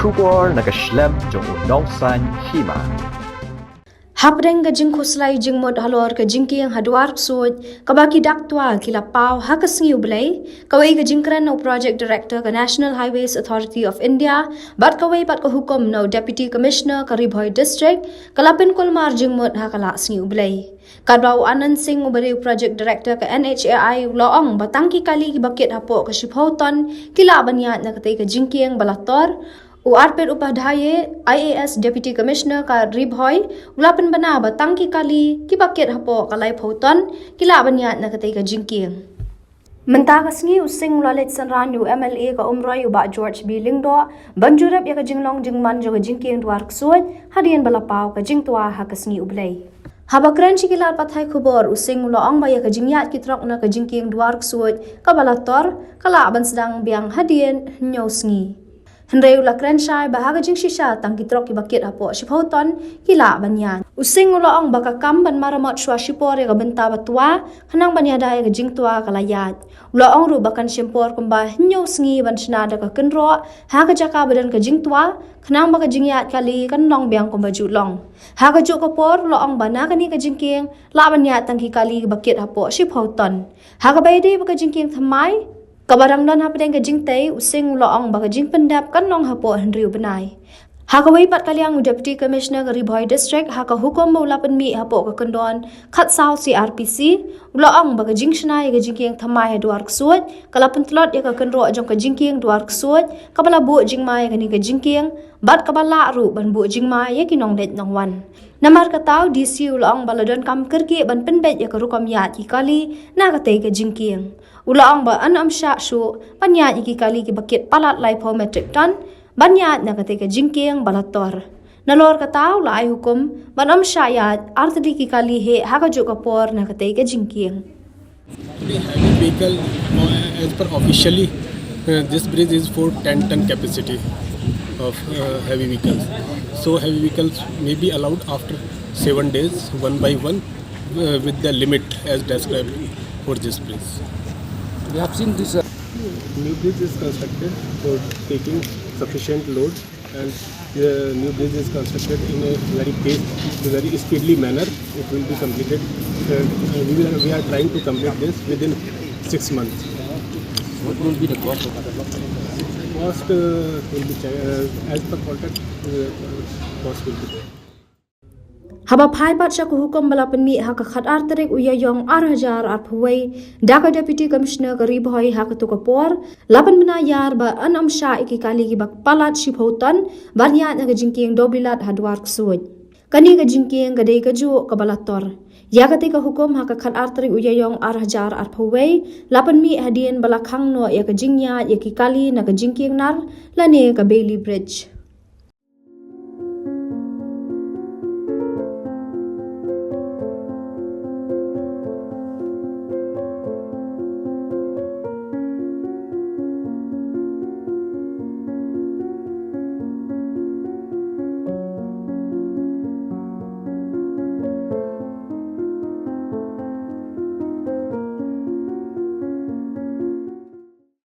Kubor nakaslem jong udongsan hima. Hapdeng ka jing khuslai jing mod halor ka jing kiang hadwar sud kabaki daktwa kila pau hakas ngiu blai kawai ka jingkran no project director ka National Highways Authority of India bat kawai pat ka hukum no deputy commissioner ka Ribhoi district kalapin kolmar jing mod hakala ngiu blai kadbau Anand Singh ubari project director ka NHAI loong batangki kali ki bakit hapo ka shiphoton kila banyat na katay ka jing kiang balator URPED upadhaye IAS Deputy Commissioner ka Ribhoi ulapan bana batang ki kali ki bakit hapo kalay photon kila banyat na katay ka jingking. Mentakas ngi using lalit sanran yu MLA ka umroy uba George B. Lingdo banjurap ya ka jinglong jingman jo ka jingking duar ksud hadian balapaw ka jingtua hakas ngi ublay. Habakran chikilar pathay khubor using loong baya ka jingyat kitrok na ka jingking duar ksud kabalator kala aban sedang biang hadian nyos ngi. Henry ulakran syai bahaga jing shisha tang kitrok ki bakit hapo shiphoton kila banyan. Using uloong baka kam ban maramot shwa shipore ka benta batwa hanang banyada ka jing tua kalayat. Uloong ru bakan shimpor kumba hinyo sngi ban shinada ka kenro haga jaka badan ka jing tua hanang baka jingyat kali kan long biang kumba julong. Haga juk kapor uloong bana kani ka jingking la banyat tang ki kali bakit hapo shiphoton. Haga bayde baka jingking thamai kabarang don hapdeng ka jingtay using loong baka jing pendap kan long hapo Henry benai. Hakawai pat kaliang Deputy Commissioner ka Ribhoi District haka hukum maulapan mi hapo ka kondon khat sao CRPC loong baka jing shnai ka jingking thamai duar ksud kalapan tlot ya ka kenro jong ka jingking duar ksud kabala bu jingmai ka ni ka jingking bat kabala ru ban bu jingmai ya kinong det nong wan. Namar katau DC ulang baladon kam kerki ban penbet ya ka rukom yat ki kali na katay ka jingking. Ulang ba anam sya shu panyat iki kali ki bakit palat lai po metric ton banyat na katay ka jingking balator. Nalor katau lai hukum banam syayat artadi ki kali he hakajuk kapor na katay ka jingking. The heavy vehicle, as per officially, this bridge is for 10-ton capacity of heavy vehicles. So heavy vehicles may be allowed after 7 days, one by one, with the limit as described for this bridge. We have seen this. New bridge is constructed for taking sufficient load, and the new bridge is constructed in a very speedily manner. It will be completed. We are trying to complete this within 6 months. What will be the cost of that? Cost will be as per contract. Cost will be there. Haba phai pat sya hukum balapan mi haka khat arterik uyayong 6,000 arphuway daka Deputy Commissioner ka Ribhoi haka tukapor lapan benayar ba anam sya iki kali ki bak palat shiphoton banyat na ka jingking dobilat hadwar ksud. Kani ka jingking kadai ka ju kabalator. Ya ketika hukum haka khat arterik uyayong 6,000 arphuway lapan mi hadian balakhang no ya ka jingya ya ki kali na ka jingking nar lane ka Bailey Bridge.